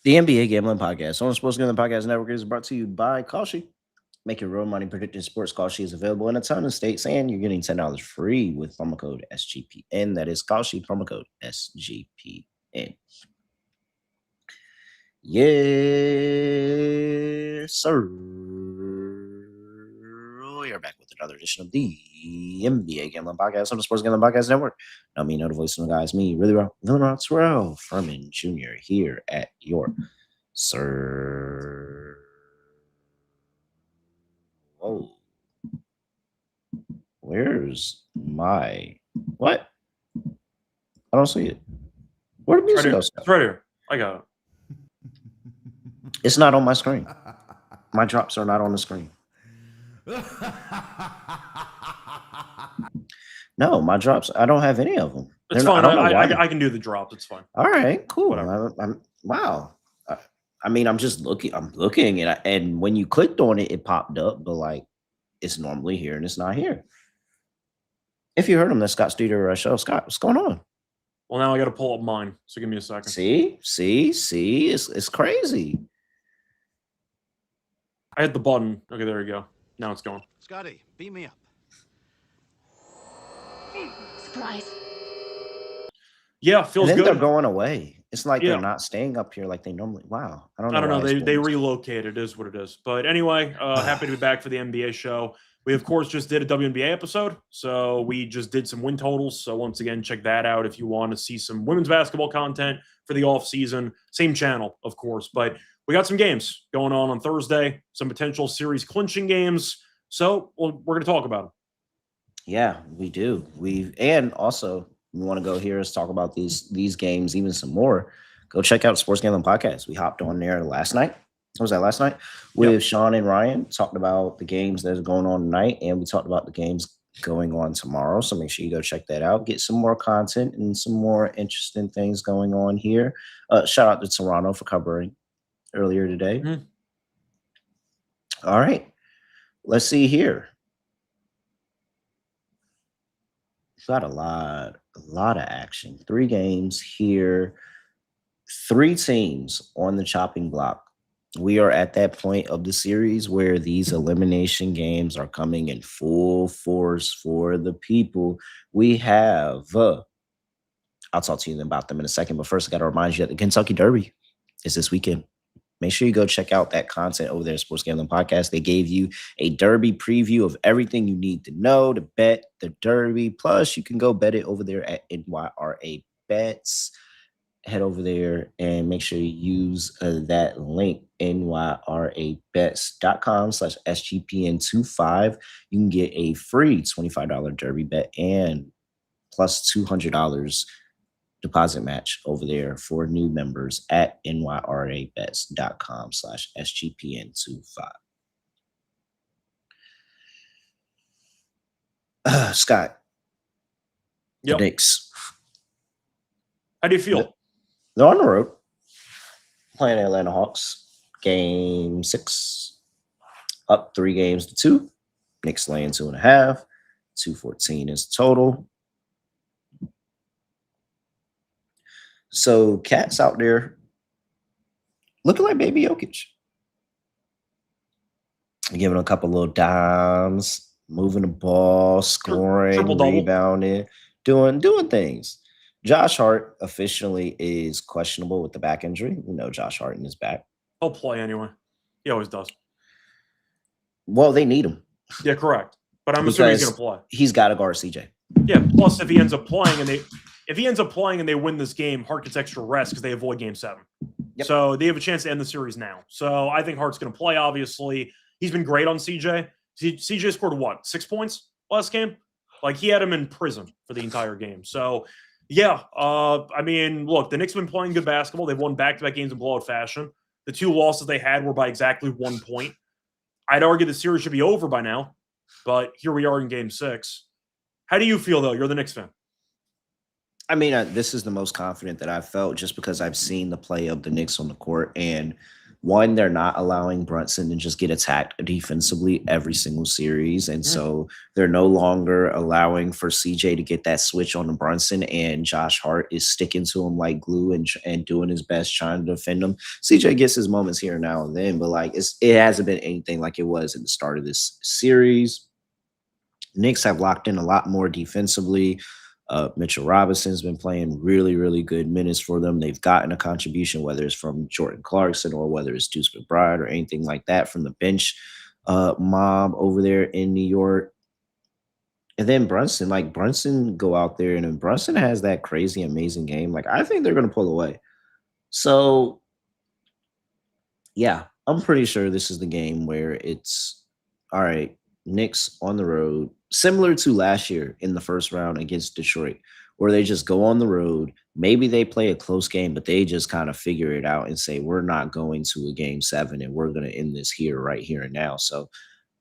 The NBA Gambling Podcast on the Sports Gambling Podcast Network is brought to you by Kalshi. Making real money predicting sports. Kalshi is available in a ton of states, and you're getting $10 free with promo code SGPN. That is Kalshi, promo code SGPN. Yes, sir. We are back with another edition of the NBA Gambling Podcast on the Sports Gambling Podcast Network. Now, me know the voice of the guys, me, really well, Terrell Furman Jr. here at your sir. Whoa. Where's my what? I don't see it. Where the music goes? It's right here. I got it. It's not on my screen. My drops are not on the screen. No, my drops. I don't have any of them. It's fine. I can do the drops. It's fine. All right, cool. Wow. I mean, I'm just looking. I'm looking, and when you clicked on it, it popped up, but like it's normally here and it's not here. If you heard him, that's Scott Studer show. Scott, what's going on? Well, now I got to pull up mine. So give me a second. See, it's crazy. I hit the button. Okay, there you go. Now it's going. Scotty, beat me up. Surprise. Yeah, feels good. They're going away. It's like they're not staying up here like they normally. Wow, I don't know. They relocated. It is what it is. But anyway, happy to be back for the NBA show. We of course just did a WNBA episode, so we just did some win totals. So once again, check that out if you want to see some women's basketball content for the off season. Same channel, of course, but we got some games going on Thursday. Some potential series clinching games. So we're going to talk about them. Yeah, we do. And also we want to go here and talk about these games even some more. Go check out Sports Gambling Podcast. We hopped on there last night. What was that last night? With Sean and Ryan, talked about the games that are going on tonight, and we talked about the games going on tomorrow. So make sure you go check that out. Get some more content and some more interesting things going on here. Shout out to Toronto for covering earlier today. Mm-hmm. All right. Let's see here. We've got a lot of action. 3 games here. 3 teams on the chopping block. We are at that point of the series where these elimination games are coming in full force for the people. We have, I'll talk to you about them in a second, but first I got to remind you that the Kentucky Derby is this weekend. Make sure you go check out that content over there at Sports Gambling Podcast. They gave you a Derby preview of everything you need to know to bet the Derby. Plus, you can go bet it over there at NYRA Bets. Head over there and make sure you use that link, nyrabets.com/SGPN25. You can get a free $25 Derby bet and plus $200 deposit match over there for new members at nyrabets.com/SGPN25. Scott. Yep. The Knicks. How do you feel? They're on the road playing Atlanta Hawks. Game 6, up 3 games to 2. Knicks laying 2.5. 214 is total. So Cat's out there looking like baby Jokic. Giving a couple little dimes, moving the ball, scoring, rebounding, doing things. Josh Hart officially is questionable with the back injury. We know Josh Hart in his back. He'll play anyway. He always does. Well, they need him. Yeah, correct. But I'm assuming he's going to play. He's got to guard CJ. Yeah. Plus, if he ends up playing and they win this game, Hart gets extra rest because they avoid Game 7. Yep. So they have a chance to end the series now. So I think Hart's going to play. Obviously, he's been great on CJ. CJ scored what, 6 points last game? Like he had him in prison for the entire game. So. Yeah, I mean, look, the Knicks have been playing good basketball. They've won back-to-back games in blowout fashion. The 2 losses they had were by exactly 1 point. I'd argue the series should be over by now, but here we are in Game 6. How do you feel, though? You're the Knicks fan. I mean, this is the most confident that I've felt just because I've seen the play of the Knicks on the court, and one, they're not allowing Brunson to just get attacked defensively every single series. And so they're no longer allowing for CJ to get that switch on the Brunson, and Josh Hart is sticking to him like glue and doing his best trying to defend him. CJ gets his moments here now and then, but like it hasn't been anything like it was at the start of this series. Knicks have locked in a lot more defensively. Mitchell Robinson's been playing really, really good minutes for them. They've gotten a contribution, whether it's from Jordan Clarkson or whether it's Deuce McBride or anything like that from the bench mob over there in New York. And then Brunson go out there, and then Brunson has that crazy, amazing game. Like, I think they're going to pull away. So, yeah, I'm pretty sure this is the game where it's, all right, Knicks on the road, similar to last year in the first round against Detroit, where they just go on the road. Maybe they play a close game, but they just kind of figure it out and say, we're not going to a game 7 and we're going to end this here, right here and now. So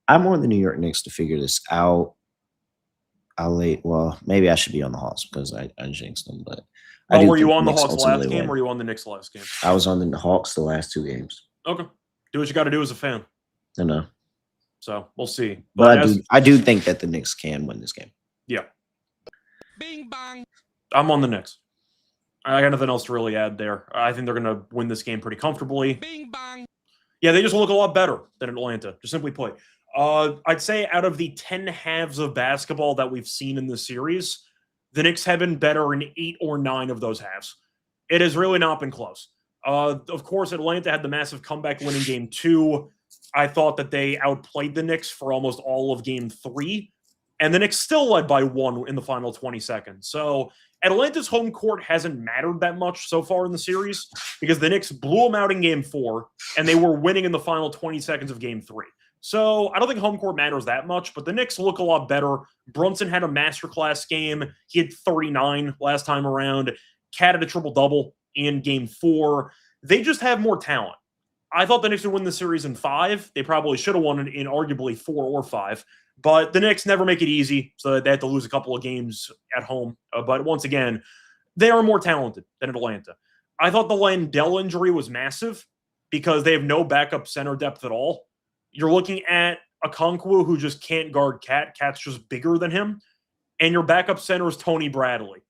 I'm on the New York Knicks to figure this out. Well, maybe I should be on the Hawks because I jinxed them, but were you on the Hawks last game or were you on the Knicks last game? I was on the Hawks the last 2 games. Okay. Do what you got to do as a fan. I know. So we'll see. But I do think that the Knicks can win this game. Yeah. Bing bang. I'm on the Knicks. I got nothing else to really add there. I think they're going to win this game pretty comfortably. Bing bang. Yeah, they just look a lot better than Atlanta, just simply put. I'd say out of the 10 halves of basketball that we've seen in this series, the Knicks have been better in 8 or 9 of those halves. It has really not been close. Of course, Atlanta had the massive comeback winning game 2. I thought that they outplayed the Knicks for almost all of game 3, and the Knicks still led by 1 in the final 20 seconds. So Atlanta's home court hasn't mattered that much so far in the series because the Knicks blew them out in game 4, and they were winning in the final 20 seconds of game 3. So I don't think home court matters that much, but the Knicks look a lot better. Brunson had a masterclass game. He had 39 last time around. Cat had a triple-double in game 4. They just have more talent. I thought the Knicks would win the series in 5. They probably should have won it in arguably 4 or 5. But the Knicks never make it easy, so they have to lose a couple of games at home. But once again, they are more talented than Atlanta. I thought the Landell injury was massive because they have no backup center depth at all. You're looking at Okonkwo, who just can't guard Cat. Cat's just bigger than him. And your backup center is Tony Bradley.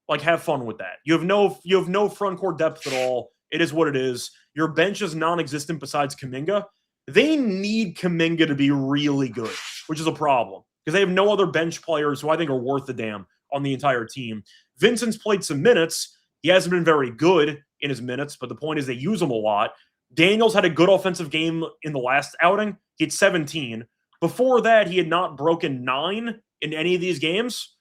Like, have fun with that. You have no front court depth at all. It is what it is. Your bench is non-existent besides Kuminga. They need Kuminga to be really good, which is a problem because they have no other bench players who I think are worth a damn on the entire team. Vincent's played some minutes. He hasn't been very good in his minutes, but the point is they use him a lot. Daniels had a good offensive game in the last outing. He had 17. Before that, he had not broken 9 in any of these games.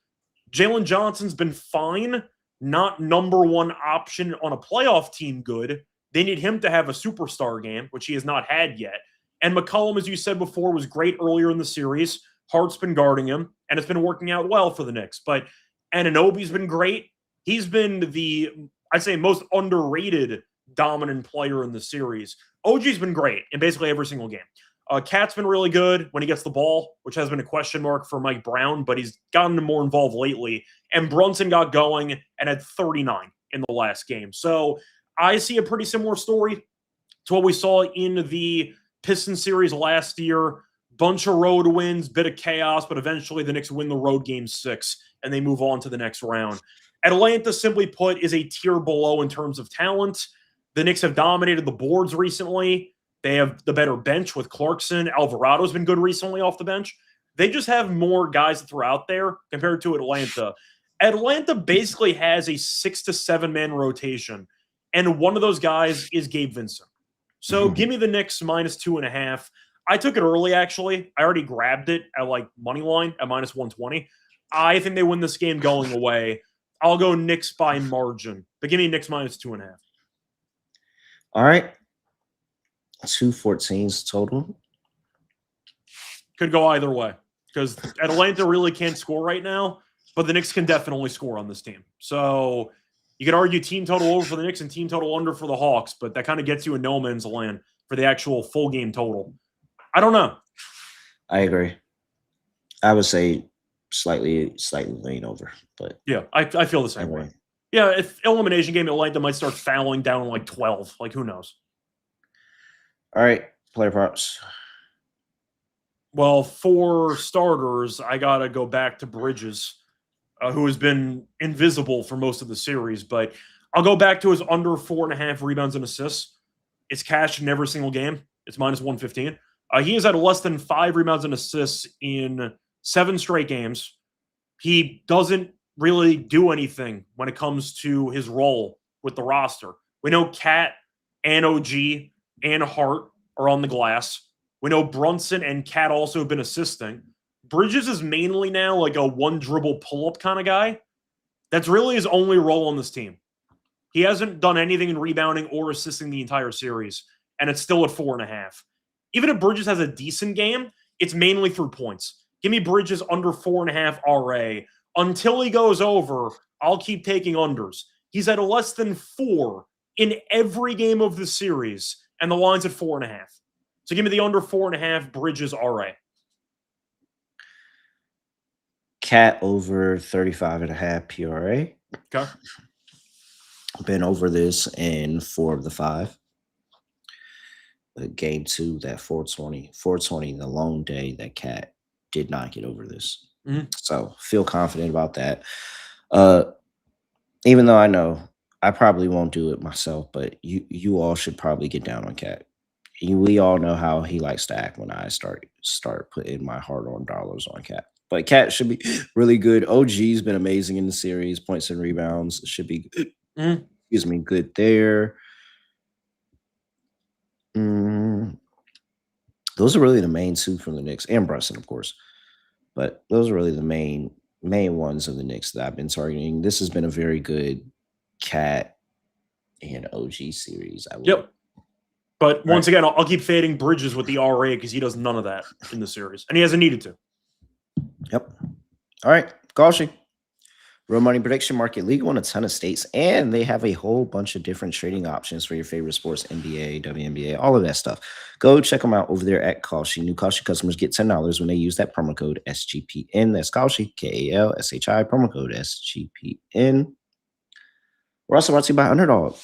Jalen Johnson's been fine. Not number 1 option on a playoff team good. They need him to have a superstar game, which he has not had yet. And McCollum, as you said before, was great earlier in the series. Hart's been guarding him, and it's been working out well for the Knicks. But Anunoby's been great. He's been the, I'd say, most underrated dominant player in the series. OG's been great in basically every single game. Cat's been really good when he gets the ball, which has been a question mark for Mike Brown, but he's gotten more involved lately. And Brunson got going and had 39 in the last game. So I see a pretty similar story to what we saw in the Pistons series last year. Bunch of road wins, bit of chaos, but eventually the Knicks win the road game 6 and they move on to the next round. Atlanta, simply put, is a tier below in terms of talent. The Knicks have dominated the boards recently. They have the better bench with Clarkson. Alvarado's been good recently off the bench. They just have more guys to throw out there compared to Atlanta. Atlanta basically has a 6 to 7 man rotation, and one of those guys is Gabe Vincent. So give me the Knicks minus 2.5. I took it early, actually. I already grabbed it at like money line at minus 120. I think they win this game going away. I'll go Knicks by margin, but give me Knicks minus 2.5. All right. 214s total. Could go either way because Atlanta really can't score right now, but the Knicks can definitely score on this team. So you could argue team total over for the Knicks and team total under for the Hawks, but that kind of gets you in no man's land for the actual full game total. I don't know. I agree. I would say slightly lean over, but yeah, I feel the same way. Yeah, if elimination game, Atlanta might start fouling down like 12. Like, who knows? All right, player props. Well, for starters, I got to go back to Bridges, who has been invisible for most of the series, but I'll go back to his under 4.5 rebounds and assists. It's cashed in every single game. It's minus 115. He has had less than 5 rebounds and assists in 7 straight games. He doesn't really do anything when it comes to his role with the roster. We know Cat and OG and Hart are on the glass. We know Brunson and Cat also have been assisting. Bridges is mainly now like a one dribble pull up kind of guy. That's really his only role on this team. He hasn't done anything in rebounding or assisting the entire series, and it's still at 4.5. Even if Bridges has a decent game, it's mainly through points. Give me Bridges under 4.5 RA. Until he goes over, I'll keep taking unders. He's at a less than 4 in every game of the series, and the line's at 4.5. So give me the under 4.5 Bridges RA. Cat over 35.5 PRA. Okay. Been over this in 4 of the 5. Game 2, that 420, the long day, that Cat did not get over this. So feel confident about that. Even though I know I probably won't do it myself, but you all should probably get down on Cat. We all know how he likes to act when I start putting my hard-earned dollars on Cat. But Cat should be really good. OG's been amazing in the series. Points and rebounds should be good. Excuse me, good there. Those are really the main 2 from the Knicks, and Brunson, of course. But those are really the main ones of the Knicks that I've been targeting. This has been a very good Cat and OG series. Yep. But once again, I'll keep fading Bridges with the RA because he does none of that in the series, and he hasn't needed to. Yep. All right, Kalshi. Real money prediction market, legal in a ton of states, and they have a whole bunch of different trading options for your favorite sports, NBA, WNBA, all of that stuff. Go check them out over there at Kalshi. New Kalshi customers get $10 when they use that promo code SGPN. That's Kalshi, KALSHI, promo code SGPN. We're also brought to you by Underdog.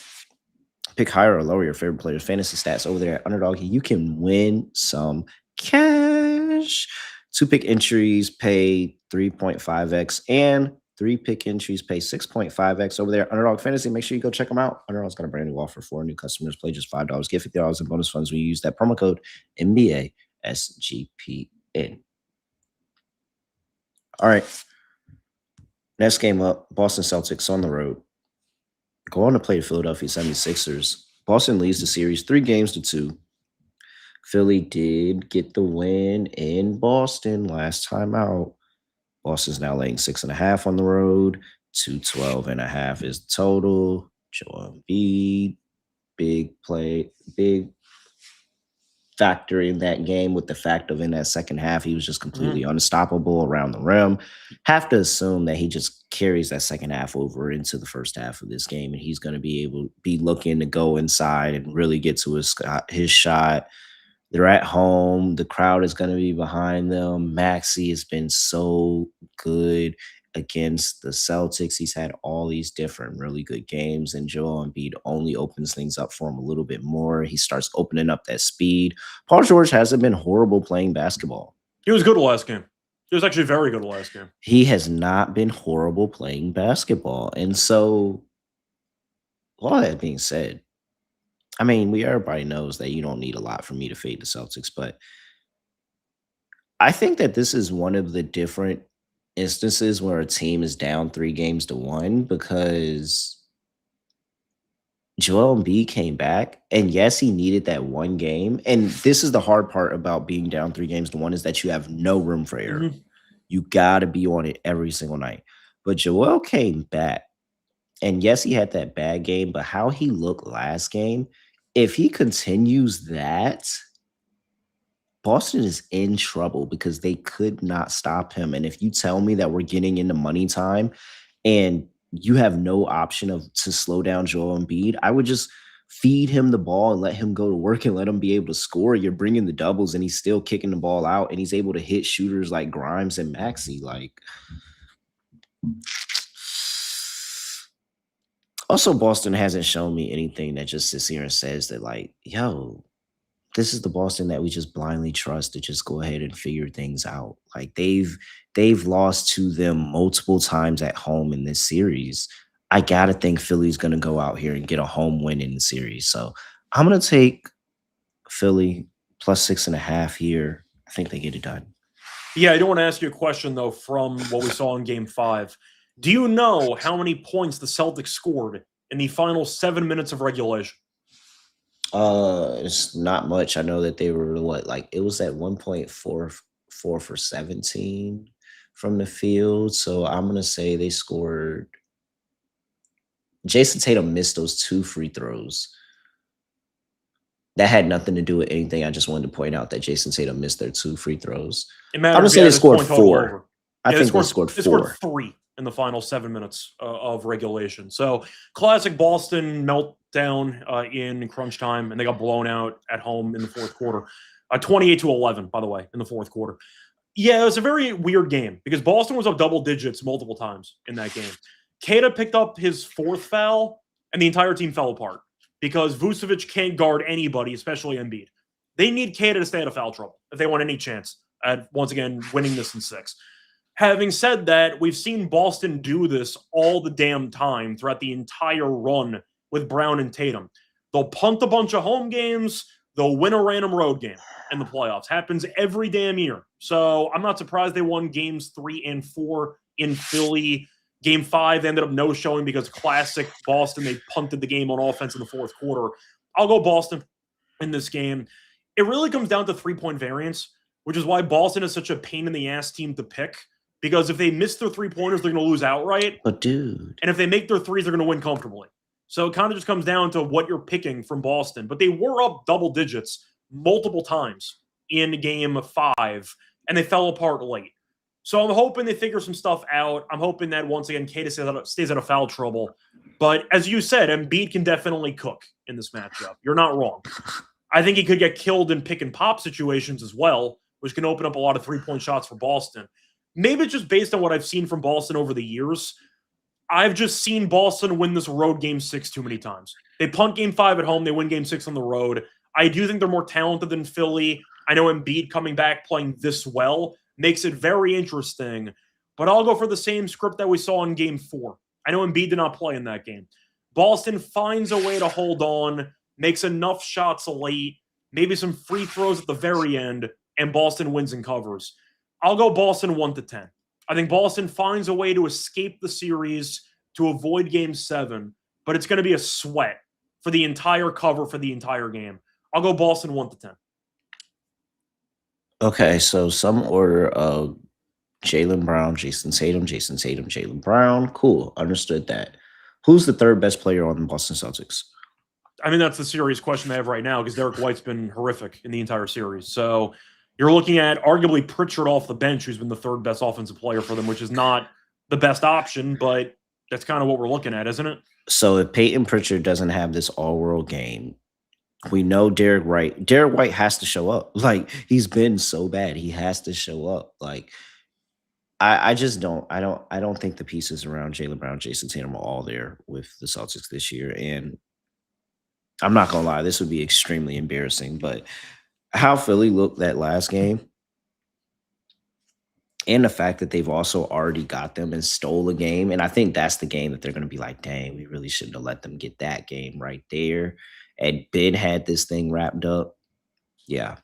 Pick higher or lower your favorite player's fantasy stats over there at Underdog. You can win some cash. 2 pick entries pay 3.5x, and 3 pick entries pay 6.5x over there. Underdog Fantasy. Make sure you go check them out. Underdog's got a brand new offer for new customers. Play just $5. Get $50 in bonus funds when you use that promo code NBA SGPN. All right. Next game up, Boston Celtics on the road. Go on to play the Philadelphia 76ers. Boston leads the series 3-2. Philly did get the win in Boston last time out. Boston's now laying 6.5 on the road. 212.5 is total. Joel Embiid, big factor in that game, with the fact of in that second half, he was just completely unstoppable around the rim. Have to assume that he just carries that second half over into the first half of this game, and he's going to be looking to go inside and really get to his shot. They're at home. The crowd is going to be behind them. Maxey has been so good against the Celtics. He's had all these different really good games, and Joel Embiid only opens things up for him a little bit more. He starts opening up that speed. Paul George hasn't been horrible playing basketball. He was good last game. He was actually very good last game. He has not been horrible playing basketball. And so, all that being said, I mean, everybody knows that you don't need a lot for me to fade the Celtics, but I think that this is one of the different instances where a team is down 3-1, because Joel Embiid came back, and yes, he needed that one game. And this is the hard part about being down 3-1, is that you have no room for error. You got to be on it every single night. But Joel came back, and yes, he had that bad game, but how he looked last game, if he continues that, Boston is in trouble, because they could not stop him. And if you tell me that we're getting into money time and you have no option to slow down Joel Embiid, I would just feed him the ball and let him go to work and let him be able to score. You're bringing the doubles, and he's still kicking the ball out, and he's able to hit shooters like Grimes and Maxey. Also, Boston hasn't shown me anything that just sits here and says that, yo, this is the Boston that we just blindly trust to just go ahead and figure things out. Like they've lost to them multiple times at home in this series. I gotta think Philly's gonna go out here and get a home win in the series. So I'm gonna take Philly plus 6.5 here. I think they get it done. Yeah, I do want to ask you a question, though, from what we saw in Game 5. Do you know how many points the Celtics scored in the final 7 minutes of regulation? It's not much. I know that they were like it was at 1.44 for 17 from the field. So I'm gonna say they scored. Jason Tatum missed those 2 free throws. That had nothing to do with anything. I just wanted to point out that Jason Tatum missed their 2 free throws. It I'm matters. gonna say Yeah, they this scored point total 4. over. I Yeah, think they scored They scored 4. 3 in the final 7 minutes of regulation. So classic Boston meltdown in crunch time, and they got blown out at home in the fourth quarter. 28-11, by the way, in the fourth quarter. Yeah, it was a very weird game because Boston was up double digits multiple times in that game. Keita picked up his 4th foul, and the entire team fell apart because Vucevic can't guard anybody, especially Embiid. They need Keita to stay out of foul trouble if they want any chance at, once again, winning this in 6. Having said that, we've seen Boston do this all the damn time throughout the entire run with Brown and Tatum. They'll punt a bunch of home games. They'll win a random road game in the playoffs. Happens every damn year. So I'm not surprised they won games 3 and 4 in Philly. Game 5 ended up no showing because classic Boston, they punted the game on offense in the fourth quarter. I'll go Boston in this game. It really comes down to 3-point variance, which is why Boston is such a pain in the ass team to pick. Because if they miss their 3-pointers, they're going to lose outright. But dude, and if they make their threes, they're going to win comfortably. So it kind of just comes down to what you're picking from Boston. But they were up double digits multiple times in Game 5, and they fell apart late. So I'm hoping they figure some stuff out. I'm hoping that, once again, Keita stays out of foul trouble. But as you said, Embiid can definitely cook in this matchup. You're not wrong. I think he could get killed in pick and pop situations as well, which can open up a lot of 3-point shots for Boston. Maybe it's just based on what I've seen from Boston over the years. I've just seen Boston win this road Game 6 too many times. They punt Game 5 at home. They win Game 6 on the road. I do think they're more talented than Philly. I know Embiid coming back playing this well makes it very interesting. But I'll go for the same script that we saw in Game 4. I know Embiid did not play in that game. Boston finds a way to hold on, makes enough shots late, maybe some free throws at the very end, and Boston wins and covers. I'll go Boston 1-10. I think Boston finds a way to escape the series, to avoid Game 7, but it's going to be a sweat for the entire cover for the entire game. I'll go Boston 1-10. okay, so some order of Jaylen Brown, Jason Tatum, Jaylen Brown. Cool, understood that. Who's the 3rd best player on the Boston Celtics? I mean, that's the serious question they have right now because Derek White's been horrific in the entire series. So you're looking at arguably Pritchard off the bench, who's been the 3rd best offensive player for them, which is not the best option, but that's kind of what we're looking at, isn't it? So if Peyton Pritchard doesn't have this all-world game, we know Derek White has to show up. Like, he's been so bad. He has to show up. Like, I just don't think the pieces around Jaylen Brown, Jason Tatum are all there with the Celtics this year. And I'm not gonna lie, this would be extremely embarrassing, but how Philly looked that last game, and the fact that they've also already got them and stole a game. And I think that's the game that they're going to be like, dang, we really shouldn't have let them get that game right there. And Ben had this thing wrapped up. Yeah.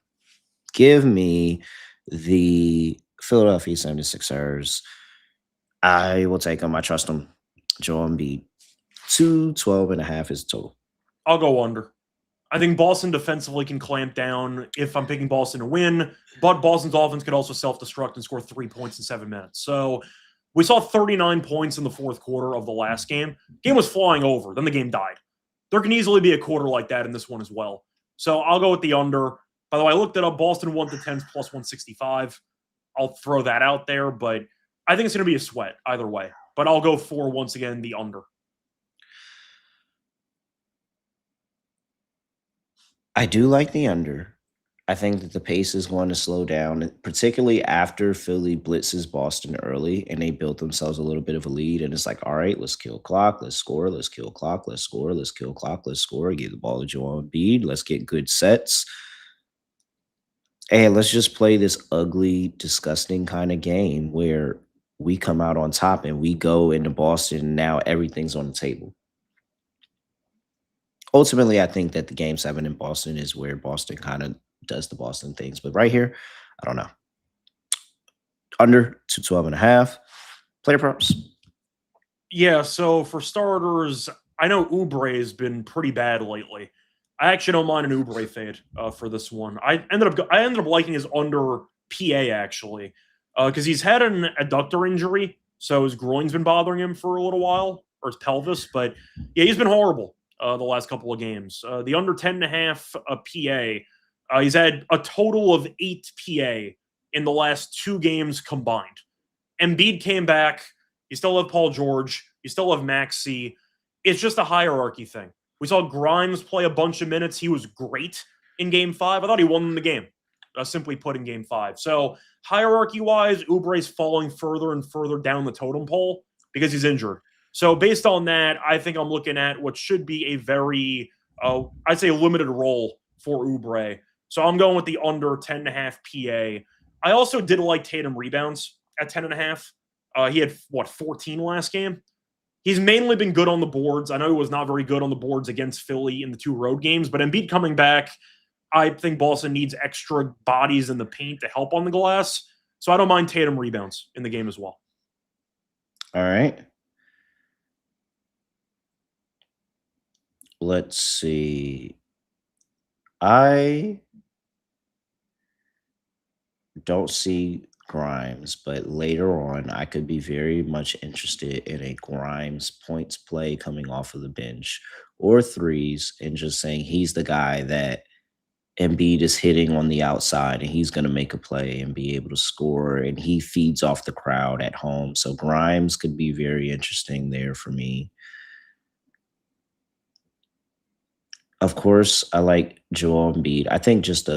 Give me the Philadelphia 76ers. I will take them. I trust them. Joel Embiid. 212.5 is the total. I'll go under. I think Boston defensively can clamp down if I'm picking Boston to win, but Boston's offense could also self-destruct and score 3 points in 7 minutes. So we saw 39 points in the fourth quarter of the last game. Game was flying over. Then the game died. There can easily be a quarter like that in this one as well. So I'll go with the under. By the way, I looked it up. Boston 1-10 plus 165. I'll throw that out there, but I think it's going to be a sweat either way. But I'll go for, once again, the under. I do like the under. I think that the pace is going to slow down, particularly after Philly blitzes Boston early and they built themselves a little bit of a lead. And it's like, all right, let's kill clock, let's score, let's kill clock, let's score, let's kill clock, let's score, get the ball to Joel Embiid, let's get good sets. Hey, let's just play this ugly, disgusting kind of game where we come out on top and we go into Boston and now everything's on the table. Ultimately, I think that the game 7 in Boston is where Boston kind of does the Boston things. But right here, I don't know. Under to 12.5. Player props. Yeah, so for starters, I know Oubre has been pretty bad lately. I actually don't mind an Oubre fade for this one. I ended up liking his under PA actually because he's had an adductor injury, so his groin's been bothering him for a little while, or his pelvis. But yeah, he's been horrible the last couple of games. The under 10.5 PA, he's had a total of 8 PA in the last 2 games combined. Embiid came back. You still have Paul George. You still have Maxey. It's just a hierarchy thing. We saw Grimes play a bunch of minutes. He was great in game 5. I thought he won the game, simply put, in game 5. So hierarchy-wise, Oubre's falling further and further down the totem pole because he's injured. So based on that, I think I'm looking at what should be a very, I'd say, limited role for Oubre. So I'm going with the under 10.5 PA. I also did like Tatum rebounds at 10.5. He had, 14 last game? He's mainly been good on the boards. I know he was not very good on the boards against Philly in the 2 road games, but Embiid coming back, I think Boston needs extra bodies in the paint to help on the glass. So I don't mind Tatum rebounds in the game as well. All right. Let's see. I don't see Grimes, but later on, I could be very much interested in a Grimes points play coming off of the bench or threes and just saying he's the guy that Embiid is hitting on the outside and he's going to make a play and be able to score, and he feeds off the crowd at home. So Grimes could be very interesting there for me. Of course, I like Joel Embiid. I think just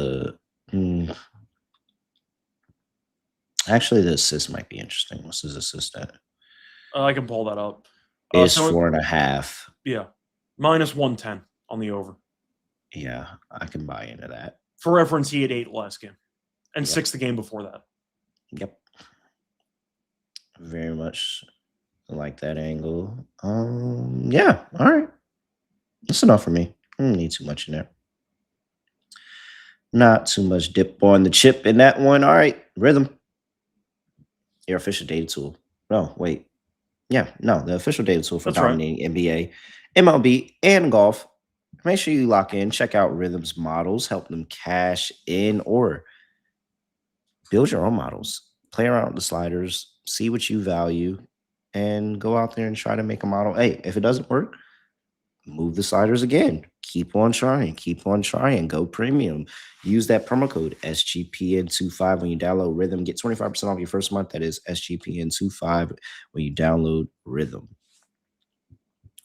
actually, the assist might be interesting. What's his assist at? I can pull that up. Is 4.5. Yeah, minus 110 on the over. Yeah, I can buy into that. For reference, he had 8 last game and 6 the game before that. Yep. Very much like that angle. Yeah, all right. That's enough for me. I don't need too much in there. Not too much dip on the chip in that one. All right, Rhythm. Your official data tool. No, wait. Yeah, no, the official data tool for That's right. dominating NBA, MLB, and golf. Make sure you lock in, check out Rhythm's models, help them cash in or build your own models. Play around with the sliders, see what you value, and go out there and try to make a model. Hey, if it doesn't work, move the sliders again. Keep on trying, go premium. Use that promo code SGPN25 when you download Rhythm. Get 25% off your first month. That is SGPN25 when you download Rhythm.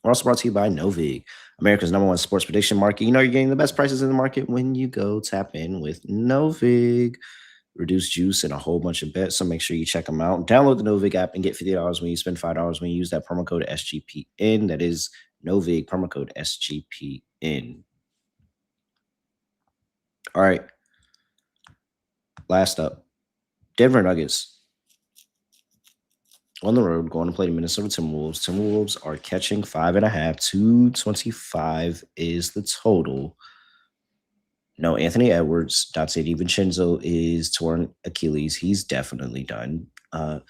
We're also brought to you by Novig, America's #1 sports prediction market. You know you're getting the best prices in the market when you go tap in with Novig. Reduced juice and a whole bunch of bets, so make sure you check them out. Download the Novig app and get $50 when you spend $5 when you use that promo code SGPN. That is Novig, promo code SGPN. All right. Last up, Denver Nuggets. On the road, going to play the Minnesota Timberwolves. Timberwolves are catching 5.5. 225 is the total. No, Anthony Edwards. Dante DiVincenzo is torn Achilles. He's definitely done. And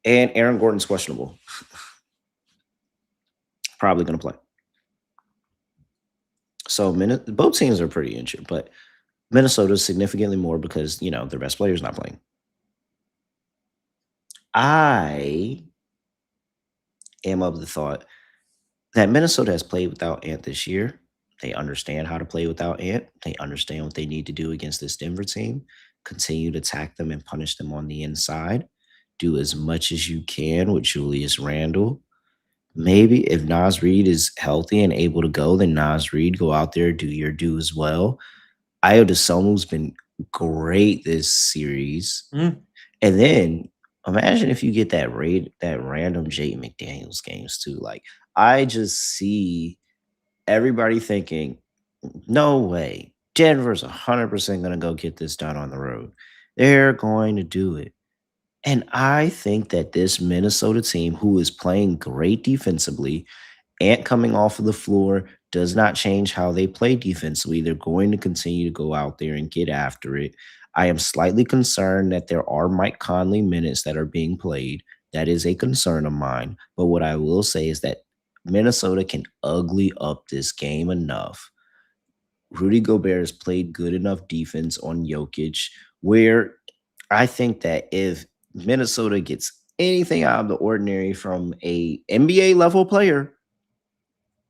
Aaron Gordon's questionable. Probably going to play. So both teams are pretty injured, but Minnesota's significantly more because, their best player is not playing. I am of the thought that Minnesota has played without Ant this year. They understand how to play without Ant. They understand what they need to do against this Denver team. Continue to attack them and punish them on the inside. Do as much as you can with Julius Randle. Maybe if Naz Reid is healthy and able to go, then Naz Reid, go out there, do your due as well. Ayo Dosunmu's been great this series. And then imagine if you get that random Jaden McDaniels games too. Like, I just see everybody thinking, no way Denver's 100% going to go get this done on the road. They're going to do it. And I think that this Minnesota team, who is playing great defensively and coming off of the floor, does not change how they play defensively. They're going to continue to go out there and get after it. I am slightly concerned that there are Mike Conley minutes that are being played. That is a concern of mine. But what I will say is that Minnesota can ugly up this game enough. Rudy Gobert has played good enough defense on Jokic where I think that if Minnesota gets anything out of the ordinary from a NBA level player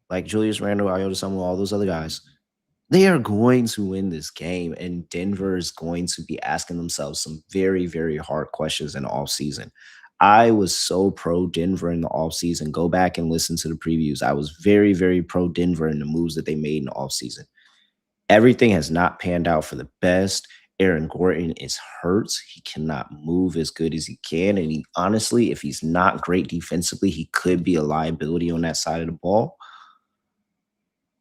like Julius Randle, Iota Samuel, all those other guys, they are going to win this game, and Denver is going to be asking themselves some very, very hard questions in the offseason. I was so pro Denver in the offseason. Go back and listen to the previews. I was very, very pro Denver in the moves that they made in the offseason. Everything has not panned out for the best. Aaron Gordon is hurt. He cannot move as good as he can. And he honestly, if he's not great defensively, he could be a liability on that side of the ball.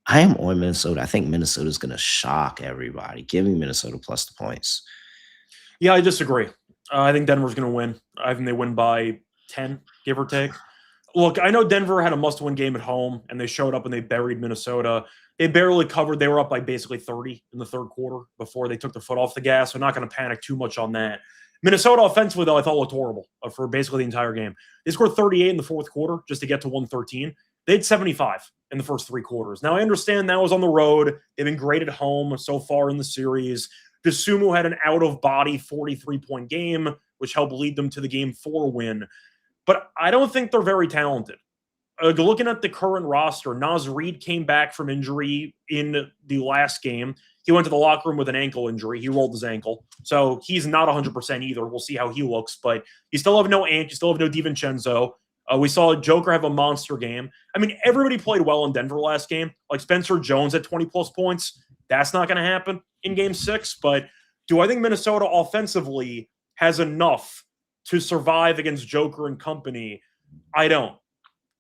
I am on Minnesota. I think Minnesota's going to shock everybody. Give me Minnesota plus the points. Yeah, I disagree. I think Denver's going to win. I think they win by 10, give or take. Look, I know Denver had a must-win game at home, and they showed up and they buried Minnesota. They barely covered. They were up by basically 30 in the third quarter before they took their foot off the gas. So I'm not going to panic too much on that. Minnesota offensively, though, I thought looked horrible for basically the entire game. They scored 38 in the fourth quarter just to get to 113. They had 75 in the first three quarters. Now, I understand that was on the road. They've been great at home so far in the series. Dosunmu had an out-of-body 43-point game, which helped lead them to the Game 4 win. But I don't think they're very talented. Looking at the current roster, Naz Reid came back from injury in the last game. He went to the locker room with an ankle injury. He rolled his ankle. So he's not 100% either. We'll see how he looks. But you still have no Ant. You still have no DiVincenzo. We saw Joker have a monster game. I mean, everybody played well in Denver last game. Like Spencer Jones at 20-plus points. That's not going to happen in Game 6. But do I think Minnesota offensively has enough to survive against Joker and company? I don't.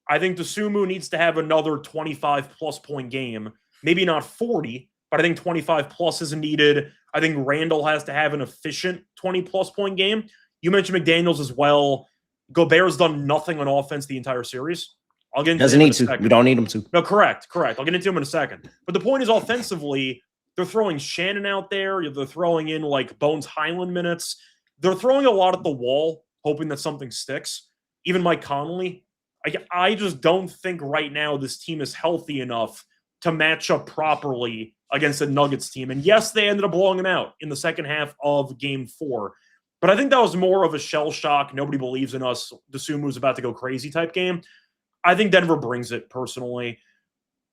I think Dosunmu needs to have another 25-plus point game. Maybe not 40, but I think 25-plus is needed. I think Randall has to have an efficient 20-plus point game. You mentioned McDaniels as well. Gobert's done nothing on offense the entire series. I'll get into Doesn't need to. We don't need him to. No, correct. I'll get into him in a second. But the point is, offensively, they're throwing Shannon out there. They're throwing in like Bones Highland minutes. They're throwing a lot at the wall, hoping that something sticks. Even Mike Conley. I just don't think right now this team is healthy enough to match up properly against the Nuggets team. And yes, they ended up blowing them out in the second half of Game 4. But I think that was more of a shell shock. Nobody believes in us. Dosunmu's about to go crazy type game. I think Denver brings it personally.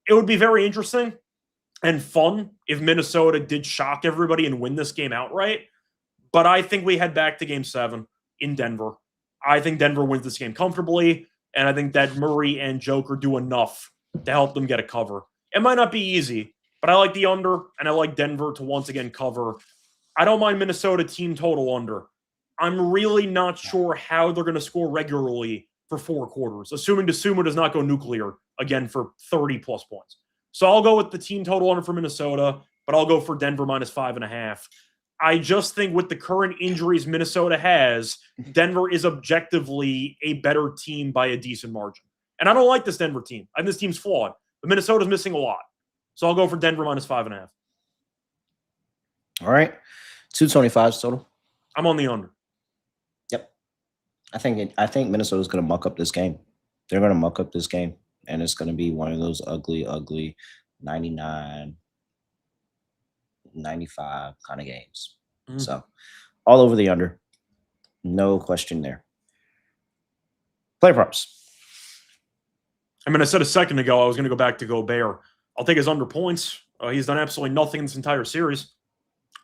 It would be very interesting and fun if Minnesota did shock everybody and win this game outright. But I think we head back to Game 7 in Denver. I think Denver wins this game comfortably. And I think that Murray and Joker do enough to help them get a cover. It might not be easy, but I like the under, and I like Denver to once again cover. I don't mind Minnesota team total under. I'm really not sure how they're going to score regularly for 4 quarters, assuming Dosunmu does not go nuclear again for 30-plus points. So I'll go with the team total under for Minnesota, but I'll go for Denver minus 5.5. I just think with the current injuries Minnesota has, Denver is objectively a better team by a decent margin. And I don't like this Denver team. I think this team's flawed, but Minnesota's missing a lot. So I'll go for Denver minus 5.5. All right. 225s total. I'm on the under. Yep. I think Minnesota's going to muck up this game. They're going to muck up this game, and it's going to be one of those ugly 99, 95 kind of games. So all over the under. No question there. Play props. I mean, I said a second ago I was going to go back to Gobert. I'll take his under points. He's done absolutely nothing in this entire series.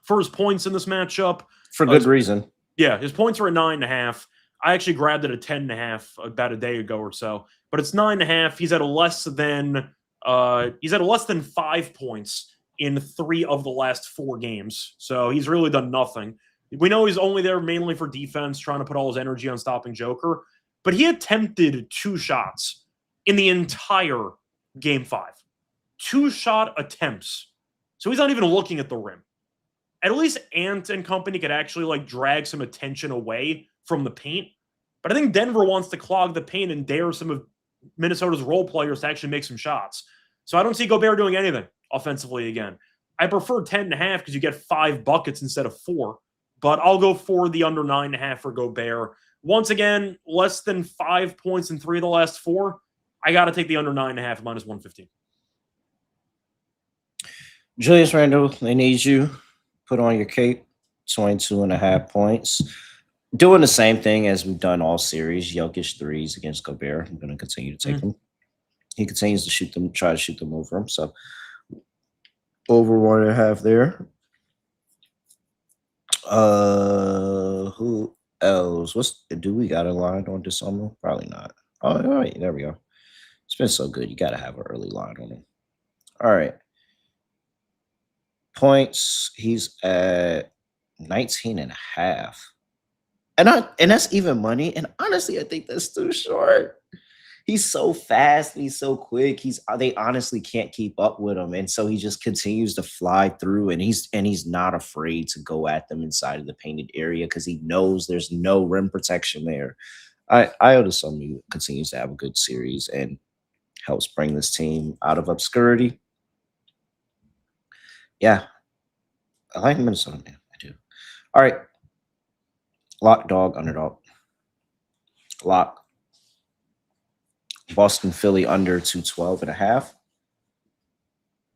For his points in this matchup. For good reason. Yeah, his points are at 9.5. I actually grabbed it at 10.5 about a day ago or so. But it's 9.5. He's at less than 5 points in 3 of the last 4 games. So he's really done nothing. We know he's only there mainly for defense, trying to put all his energy on stopping Joker. But he attempted 2 shots in the entire Game 5. 2 shot attempts. So he's not even looking at the rim. At least Ant and company could actually like drag some attention away from the paint. But I think Denver wants to clog the paint and dare some of Minnesota's role players to actually make some shots. So I don't see Gobert doing anything offensively again. I prefer 10.5 because you get 5 buckets instead of 4. But I'll go for the under 9.5 for Gobert. Once again, less than 5 points in 3 of the last 4. I got to take the under 9.5 minus 115. Julius Randle, they need you. Put on your cape. 22.5 points. Doing the same thing as we've done all series. Jokic threes against Gobert. I'm going to continue to take them. He continues to shoot them, try to shoot them over him. So over 1.5 there. Who else? Do we got a line on this summer? Probably not. Oh, all right, there we go. It's been so good. You got to have an early line on him. All right. Points. He's at 19.5. And that's even money. And honestly, I think that's too short. He's so fast and he's so quick. They honestly can't keep up with him. And so he just continues to fly through, and he's not afraid to go at them inside of the painted area because he knows there's no rim protection there. Iota continues to have a good series and helps bring this team out of obscurity. Yeah. I like Minnesota, man. I do. All right. Lock, dog, underdog. Lock. Boston, Philly under 212.5.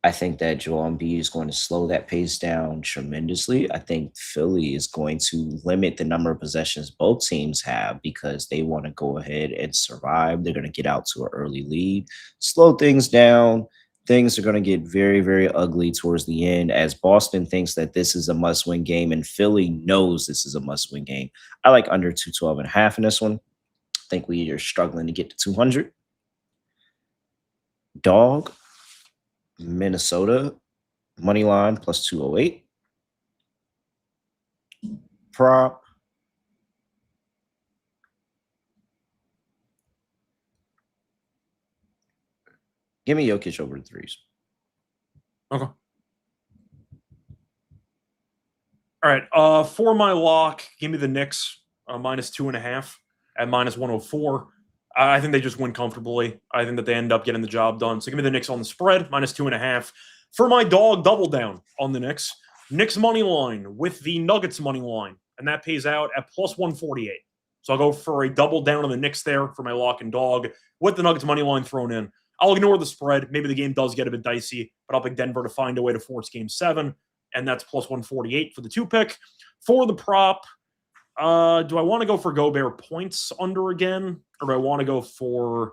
I think that Joel Embiid is going to slow that pace down tremendously. I think Philly is going to limit the number of possessions both teams have because they want to go ahead and survive. They're going to get out to an early lead, slow things down. Things are going to get very, very ugly towards the end as Boston thinks that this is a must-win game and Philly knows this is a must-win game. I like under 212.5 in this one. I think we are struggling to get to 200. Dog, Minnesota, money line plus 208. Prop. Give me Jokic over the threes. Okay. All right. For my lock, give me the Knicks minus 2.5 at minus 104. I think they just win comfortably. I think that they end up getting the job done. So give me the Knicks on the spread, minus 2.5. For my dog, double down on the Knicks. Knicks money line with the Nuggets money line, and that pays out at plus 148. So I'll go for a double down on the Knicks there for my lock and dog with the Nuggets money line thrown in. I'll ignore the spread. Maybe the game does get a bit dicey, but I'll pick Denver to find a way to force game 7, and that's plus 148 for the 2 pick. For the prop, do I want to go for Gobert points under again, or do I want to go for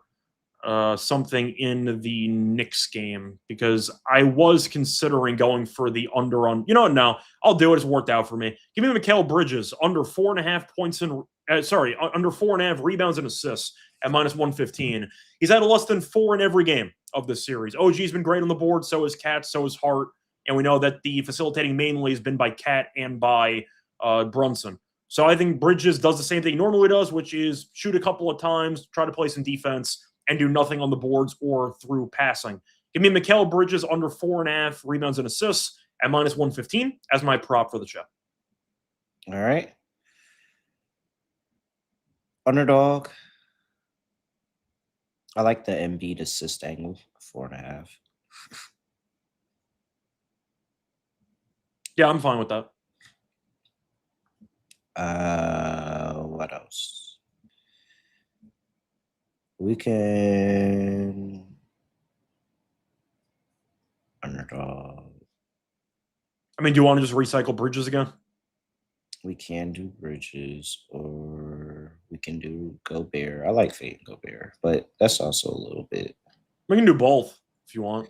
something in the Knicks game? Because I was considering going for the under on. You know what? No, I'll do it. It's worked out for me. Give me Mikal Bridges under 4.5 points in. Under 4.5 rebounds and assists at minus 115. He's had less than 4 in every game of this series. OG's been great on the board. So is Cat. So is Hart. And we know that the facilitating mainly has been by Cat and by Brunson. So I think Bridges does the same thing he normally does, which is shoot a couple of times, try to play some defense, and do nothing on the boards or through passing. Give me Mikal Bridges under 4.5 rebounds and assists at minus 115 as my prop for the show. All right. Underdog. I like the Embiid assist angle, 4.5. Yeah, I'm fine with that. What else? We can underdog. I mean, do you want to just recycle Bridges again? We can do Bridges, or we can do Gobert. I like fading Gobert, but that's also a little bit. We can do both if you want.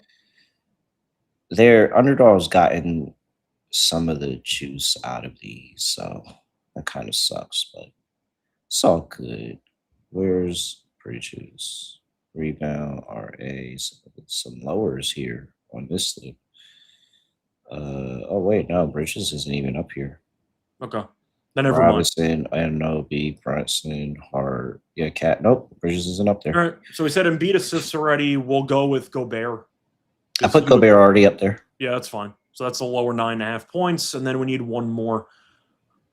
Their underdog's gotten some of the juice out of these, so that kind of sucks, but it's all good. Where's Bridges? Rebound, RA, some lowers here on this slip. Oh wait, no, Bridges isn't even up here. Okay. Then never mind. Robinson, Anunoby, Brunson, Hart. Yeah, Cat. Nope, Bridges isn't up there. All right. So we said Embiid assists already. We'll go with Gobert. I put Gobert already up there. Yeah, that's fine. So that's a lower 9.5 points. And then we need one more.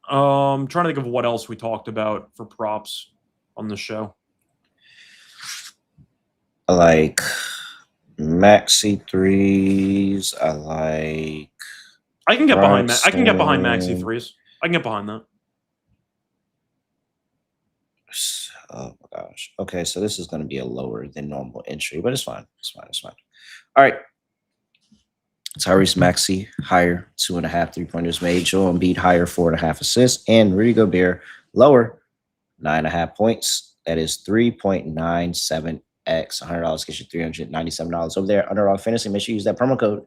Trying to think of what else we talked about for props on the show. I like maxi threes. I can get behind maxi threes. I can get behind that. Oh my gosh. Okay, so this is going to be a lower than normal entry, but it's fine. It's fine. All right. Tyrese Maxey, higher, 2.5 3-pointers made. Joel Embiid, higher, 4.5 assists. And Rudy Gobert, lower, 9.5 points. That is 3.97x. $100 gets you $397 over there. Underdog Fantasy. Make sure you use that promo code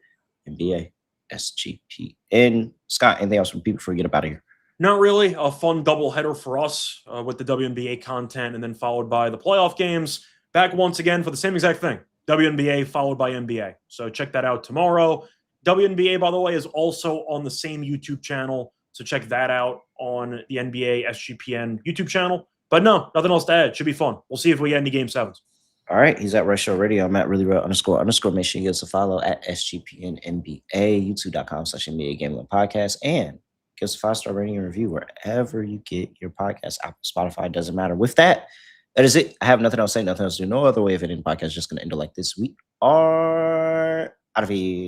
NBA SGPN. Scott, anything else from people before we get up out of here? Not really. A fun doubleheader for us with the WNBA content and then followed by the playoff games. Back once again for the same exact thing. WNBA followed by NBA. So check that out tomorrow. WNBA, by the way, is also on the same YouTube channel. So check that out on the NBA SGPN YouTube channel. But no, nothing else to add. Should be fun. We'll see if we get any Game 7s. All right. He's at Reichel Radio. I'm at __. Make sure you give us a follow at SGPN NBA, youtube.com/NBA Gambling Podcast. And give us a 5-star rating and review wherever you get your podcast. Apple, Spotify, doesn't matter. With that, that is it. I have nothing else to say, nothing else to do. No other way of ending the podcast. Just going to end it like this. We are out of here.